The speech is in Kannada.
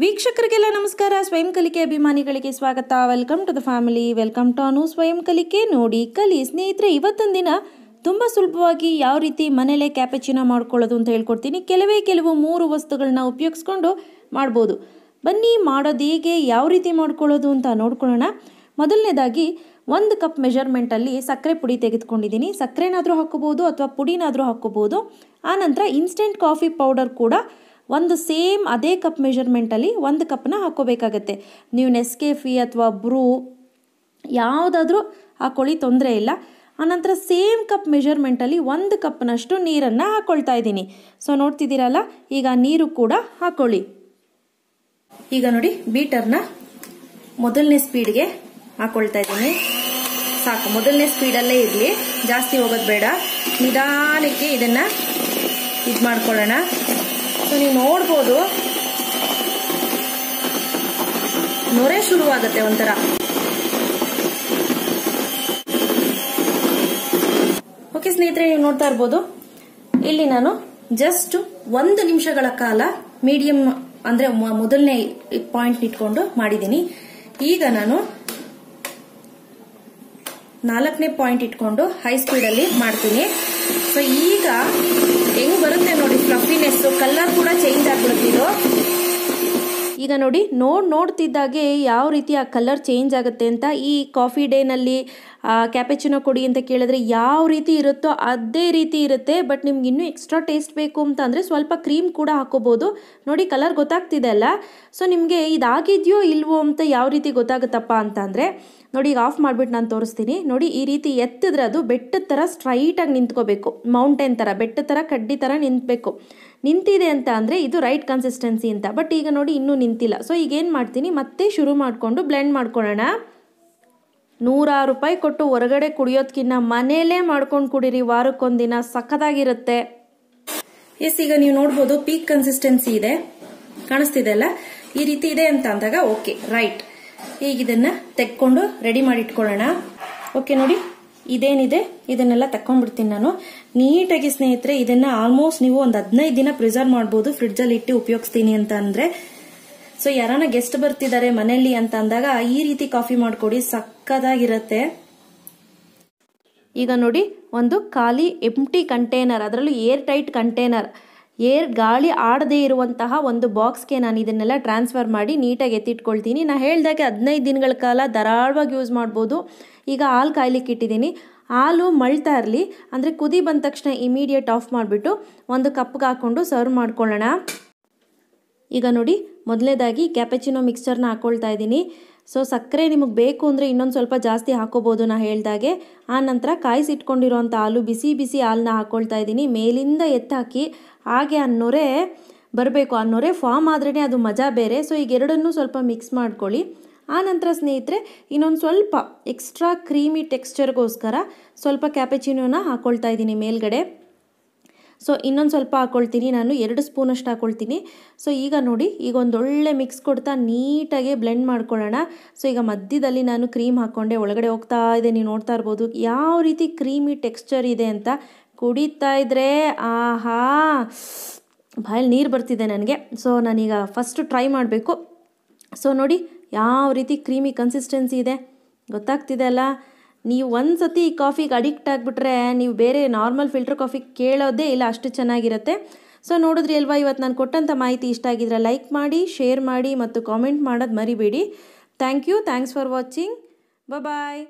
ವೀಕ್ಷಕರಿಗೆಲ್ಲ ನಮಸ್ಕಾರ. ಸ್ವಯಂ ಕಲಿಕೆ ಅಭಿಮಾನಿಗಳಿಗೆ ಸ್ವಾಗತ. Welcome to the family, welcome to Anu Swayam Kalike. ನೋಡಿ ಕಲಿ ಸ್ನೇಹಿತರೆ, ಇವತ್ತಿನ ದಿನ ತುಂಬ ಸುಲಭವಾಗಿ ಯಾವ ರೀತಿ ಮನೇಲೆ ಕ್ಯಾಪೆಚಿನೋ ಮಾಡ್ಕೊಳ್ಳೋದು ಅಂತ ಹೇಳ್ಕೊಡ್ತೀನಿ. ಕೆಲವು 3 ವಸ್ತುಗಳನ್ನ ಉಪಯೋಗಿಸ್ಕೊಂಡು ಮಾಡ್ಬೋದು. ಬನ್ನಿ ಮಾಡೋದು ಹೇಗೆ, ಯಾವ ರೀತಿ ಮಾಡ್ಕೊಳ್ಳೋದು ಅಂತ ನೋಡ್ಕೊಳ್ಳೋಣ. ಮೊದಲನೇದಾಗಿ 1 ಕಪ್ ಮೆಜರ್ಮೆಂಟಲ್ಲಿ ಸಕ್ಕರೆ ಪುಡಿ ತೆಗೆದುಕೊಂಡಿದ್ದೀನಿ. ಸಕ್ಕರೆನಾದರೂ ಹಾಕೋಬೋದು ಅಥವಾ ಪುಡಿನಾದರೂ ಹಾಕೋಬೋದು. ಆನಂತರ ಇನ್ಸ್ಟೆಂಟ್ ಕಾಫಿ ಪೌಡರ್ ಕೂಡ ಒಂದು ಸೇಮ್ ಅದೇ ಕಪ್ ಮೆಜರ್ಮೆಂಟಲ್ಲಿ 1 ಕಪ್ನ ಹಾಕ್ಕೋಬೇಕಾಗತ್ತೆ. ನೀವು ನೆಸ್ಕೆಫಿ ಅಥವಾ ಬ್ರೂ ಯಾವುದಾದ್ರೂ ಹಾಕ್ಕೊಳ್ಳಿ, ತೊಂದರೆ ಇಲ್ಲ. ಆನಂತರ ಸೇಮ್ ಕಪ್ ಮೆಜರ್ಮೆಂಟಲ್ಲಿ 1 ಕಪ್ನಷ್ಟು ನೀರನ್ನು ಹಾಕ್ಕೊಳ್ತಾ ಇದ್ದೀನಿ. ಸೊ ನೋಡ್ತಿದ್ದೀರಲ್ಲ, ಈಗ ನೀರು ಕೂಡ ಹಾಕ್ಕೊಳ್ಳಿ. ಈಗ ನೋಡಿ, ಬೀಟರ್ನ ಮೊದಲನೇ ಸ್ಪೀಡ್ಗೆ ಹಾಕ್ಕೊಳ್ತಾ ಇದ್ದೀನಿ. ಸಾಕು, ಮೊದಲನೇ ಸ್ಪೀಡಲ್ಲೇ ಇರಲಿ, ಜಾಸ್ತಿ ಹೋಗೋದು ಬೇಡ. ನಿಧಾನಕ್ಕೆ ಇದನ್ನು ಇದು ಮಾಡ್ಕೊಳ್ಳೋಣ. ಸೊ ನೀವು ನೋಡ್ಬೋದು, ನೊರೆ ಶುರುವಾಗುತ್ತೆ ಒಂಥರ. ಓಕೆ ಸ್ನೇಹಿತರೆ, ನೀವು ನೋಡ್ತಾ ಇರ್ಬೋದು, ಇಲ್ಲಿ ನಾನು ಜಸ್ಟ್ 1 ನಿಮಿಷಗಳ ಕಾಲ ಮೀಡಿಯಂ ಅಂದ್ರೆ ಮೊದಲನೇ ಪಾಯಿಂಟ್ ಇಟ್ಕೊಂಡು ಮಾಡಿದ್ದೀನಿ. ಈಗ ನಾನು 4ನೇ ಪಾಯಿಂಟ್ ಇಟ್ಕೊಂಡು ಹೈ ಸ್ಪೀಡಲ್ಲಿ ಮಾಡ್ತೀನಿ. ಸೊ ಈಗ ಹೆಂಗ್ ಬರುತ್ತೆ ನೋಡಿ, ಫ್ಲಫಿನೆಸ್, ಕಲರ್ ಕೂಡ ಚೇಂಜ್ ಆಗ್ಬಿಡುತ್ತಿದ್ದು. ಈಗ ನೋಡಿ, ನೋಡ್ತಿದ್ದಾಗೆ ಯಾವ ರೀತಿ ಆ ಕಲರ್ ಚೇಂಜ್ ಆಗುತ್ತೆ ಅಂತ. ಈ ಕಾಫಿ ಡೇನಲ್ಲಿ ಕ್ಯಾಪೆಚಿನೋ ಕೊಡಿ ಅಂತ ಕೇಳಿದ್ರೆ ಯಾವ ರೀತಿ ಇರುತ್ತೋ ಅದೇ ರೀತಿ ಇರುತ್ತೆ. ಬಟ್ ನಿಮ್ಗೆ ಇನ್ನೂ ಎಕ್ಸ್ಟ್ರಾ ಟೇಸ್ಟ್ ಬೇಕು ಅಂತ ಅಂದರೆ ಸ್ವಲ್ಪ ಕ್ರೀಮ್ ಕೂಡ ಹಾಕೋಬೋದು. ನೋಡಿ, ಕಲರ್ ಗೊತ್ತಾಗ್ತಿದೆ ಅಲ್ಲ. ಸೊ ನಿಮಗೆ ಇದಾಗಿದೆಯೋ ಇಲ್ವೋ ಅಂತ ಯಾವ ರೀತಿ ಗೊತ್ತಾಗುತ್ತಪ್ಪ ಅಂತ ಅಂದರೆ, ನೋಡಿ ಈಗ ಆಫ್ ಮಾಡಿಬಿಟ್ಟು ನಾನು ತೋರಿಸ್ತೀನಿ. ನೋಡಿ, ಈ ರೀತಿ ಎತ್ತಿದ್ರೆ ಅದು ಬೆಟ್ಟದ ಥರ ಸ್ಟ್ರೈಟಾಗಿ ನಿಂತ್ಕೋಬೇಕು. ಮೌಂಟೇನ್ ಥರ, ಬೆಟ್ಟದ ಥರ, ಕಡ್ಡಿ ಥರ ನಿಂತಬೇಕು. ನಿಂತಿದೆ ಅಂತ ಅಂದರೆ ಇದು ರೈಟ್ ಕನ್ಸಿಸ್ಟೆನ್ಸಿ ಅಂತ. ಬಟ್ ಈಗ ನೋಡಿ, ಇನ್ನೂ ನಿಂತಿಲ್ಲ. ಸೊ ಈಗೇನು ಮಾಡ್ತೀನಿ, ಮತ್ತೆ ಶುರು ಮಾಡಿಕೊಂಡು ಬ್ಲೆಂಡ್ ಮಾಡ್ಕೊಳ್ಳೋಣ. 100 ರೂಪಾಯಿ ಕೊಟ್ಟು ಹೊರಗಡೆ ಕುಡಿಯೋದಕ್ಕಿಂತ ಮನೇಲೇ ಮಾಡ್ಕೊಂಡು ಕುಡೀರಿ. ವಾರಕ್ಕೊಂದಿನ ಸಖತ್ತಾಗಿರುತ್ತೆ. ಎಸ್, ಈಗ ನೀವು ನೋಡ್ಬೋದು ಪೀಕ್ ಕನ್ಸಿಸ್ಟೆನ್ಸಿ ಇದೆ, ಕಾಣಿಸ್ತಿದೆ ಅಲ್ಲ. ಈ ರೀತಿ ಇದೆ ಅಂತ ಅಂದಾಗ ಓಕೆ, ರೈಟ್. ಈಗ ಇದನ್ನ ತೆಕ್ಕೊಂಡು ರೆಡಿ ಮಾಡಿ ಇಟ್ಕೊಳ್ಳೋಣ. ಓಕೆ ನೋಡಿ, ಇದೇನಿದೆ ಇದನ್ನೆಲ್ಲ ತಕೊಂಡ್ಬಿಡ್ತೀನಿ ನಾನು ನೀಟಾಗಿ. ಸ್ನೇಹಿತರೆ, ಇದನ್ನ ಆಲ್ಮೋಸ್ಟ್ ನೀವು ಒಂದು 15 ದಿನ ಪ್ರಿಸರ್ವ್ ಮಾಡ್ಬೋದು, ಫ್ರಿಡ್ಜಲ್ಲಿ ಇಟ್ಟು ಉಪಯೋಗಿಸ್ತೀನಿ ಅಂತ ಅಂದ್ರೆ. ಸೊ ಯಾರನ್ನ ಗೆಸ್ಟ್ ಬರ್ತಿದ್ದಾರೆ ಮನೆಯಲ್ಲಿ ಅಂತ ಅಂದಾಗ ಈ ರೀತಿ ಕಾಫಿ ಮಾಡ್ಕೊಡಿ, ಸಕ್ಕದಾಗಿರುತ್ತೆ. ಈಗ ನೋಡಿ, ಒಂದು ಖಾಲಿ ಎಂಪ್ಟಿ ಕಂಟೈನರ್, ಅದರಲ್ಲೂ ಏರ್ ಟೈಟ್ ಕಂಟೈನರ್, ಗಾಳಿ ಆಡದೇ ಇರುವಂತಹ ಒಂದು ಬಾಕ್ಸ್ಗೆ ನಾನು ಇದನ್ನೆಲ್ಲ ಟ್ರಾನ್ಸ್ಫರ್ ಮಾಡಿ ನೀಟಾಗಿ ಎತ್ತಿಟ್ಕೊಳ್ತೀನಿ. ನಾನು ಹೇಳ್ದಾಗೆ 15 ದಿನಗಳ ಕಾಲ ಧಾರಾಳವಾಗಿ ಯೂಸ್ ಮಾಡ್ಬೋದು. ಈಗ ಹಾಲು ಕಾಯ್ಲಿಕ್ಕೆ ಇಟ್ಟಿದ್ದೀನಿ. ಹಾಲು ಮಳ್ತಾ ಇರಲಿ, ಅಂದರೆ ಕುದಿ ಬಂದ ತಕ್ಷಣ ಇಮಿಡಿಯೇಟ್ ಆಫ್ ಮಾಡಿಬಿಟ್ಟು 1 ಕಪ್ಗೆ ಹಾಕ್ಕೊಂಡು ಸರ್ವ್ ಮಾಡ್ಕೊಳ್ಳೋಣ. ಈಗ ನೋಡಿ, ಮೊದಲನೇದಾಗಿ ಕ್ಯಾಪೆಚಿನೋ ಮಿಕ್ಸ್ಚರ್ನ ಹಾಕ್ಕೊಳ್ತಾ ಇದ್ದೀನಿ. ಸೊ ಸಕ್ಕರೆ ನಿಮಗೆ ಬೇಕು ಅಂದರೆ ಇನ್ನೊಂದು ಸ್ವಲ್ಪ ಜಾಸ್ತಿ ಹಾಕೋಬೋದು ನಾ ಹೇಳ್ದಾಗೆ. ಆ ನಂತರ ಕಾಯಿಸಿಟ್ಕೊಂಡಿರೋಂಥ ಹಾಲು, ಬಿಸಿ ಹಾಲನ್ನ ಹಾಕ್ಕೊಳ್ತಾ ಇದ್ದೀನಿ. ಮೇಲಿಂದ ಎತ್ತಾಕಿ ಹಾಗೆ ಆ ನೊರೆ ಬರಬೇಕು. ಆ ನೊರೆ ಫಾರ್ಮ್ ಆದ್ರೇ ಅದು ಮಜಾ ಬೇರೆ. ಸೊ ಈಗ ಎರಡನ್ನೂ ಸ್ವಲ್ಪ ಮಿಕ್ಸ್ ಮಾಡ್ಕೊಳ್ಳಿ. ಆ ನಂತರ ಸ್ನೇಹಿತರೆ, ಇನ್ನೊಂದು ಸ್ವಲ್ಪ ಎಕ್ಸ್ಟ್ರಾ ಕ್ರೀಮಿ ಟೆಕ್ಸ್ಚರ್ಗೋಸ್ಕರ ಸ್ವಲ್ಪ ಕ್ಯಾಪೆಚಿನೋನ ಹಾಕ್ಕೊಳ್ತಾ ಇದ್ದೀನಿ ಮೇಲ್ಗಡೆ. ಸೊ ಇನ್ನೊಂದು ಸ್ವಲ್ಪ ಹಾಕ್ಕೊಳ್ತೀನಿ, ನಾನು 2 ಸ್ಪೂನಷ್ಟು ಹಾಕ್ಕೊಳ್ತೀನಿ. ಸೊ ಈಗ ನೋಡಿ, ಈಗ ಒಂದೊಳ್ಳೆ ಮಿಕ್ಸ್ ಕೊಡ್ತಾ ನೀಟಾಗಿ ಬ್ಲೆಂಡ್ ಮಾಡ್ಕೊಳ್ಳೋಣ. ಸೊ ಈಗ ಮಧ್ಯದಲ್ಲಿ ನಾನು ಕ್ರೀಮ್ ಹಾಕ್ಕೊಂಡೆ, ಒಳಗಡೆ ಹೋಗ್ತಾ ಇದೆ. ನೀವು ನೋಡ್ತಾ ಇರ್ಬೋದು ಯಾವ ರೀತಿ ಕ್ರೀಮಿ ಟೆಕ್ಸ್ಚರ್ ಇದೆ ಅಂತ. ಕುಡಿತಾ ಇದ್ರೆ ಆಹಾ, ಬಾಯಲ್ಲಿ ನೀರು ಬರ್ತಿದೆ ನನಗೆ. ಸೊ ನಾನೀಗ ಫಸ್ಟ್ ಟ್ರೈ ಮಾಡಬೇಕು. ಸೊ ನೋಡಿ ಯಾವ ರೀತಿ ಕ್ರೀಮಿ ಕನ್ಸಿಸ್ಟೆನ್ಸಿ ಇದೆ, ಗೊತ್ತಾಗ್ತಿದೆ ಅಲ್ಲ. ನೀವು ಒಂದು ಸತಿ ಈ ಕಾಫಿಗೆ ಅಡಿಕ್ಟ್ ಆಗಿಬಿಟ್ರೆ ನೀವು ಬೇರೆ ನಾರ್ಮಲ್ ಫಿಲ್ಟರ್ ಕಾಫಿ ಕೇಳೋದೇ ಇಲ್ಲ, ಅಷ್ಟು ಚೆನ್ನಾಗಿರುತ್ತೆ. ಸೊ ನೋಡಿದ್ರಿ ಅಲ್ವಾ, ಇವತ್ತು ನಾನು ಕೊಟ್ಟಂಥ ಮಾಹಿತಿ ಇಷ್ಟ ಆಗಿದ್ರೆ ಲೈಕ್ ಮಾಡಿ, ಶೇರ್ ಮಾಡಿ ಮತ್ತು ಕಾಮೆಂಟ್ ಮಾಡೋದು ಮರಿಬೇಡಿ. Thanks for watching. ಬಾಯ್.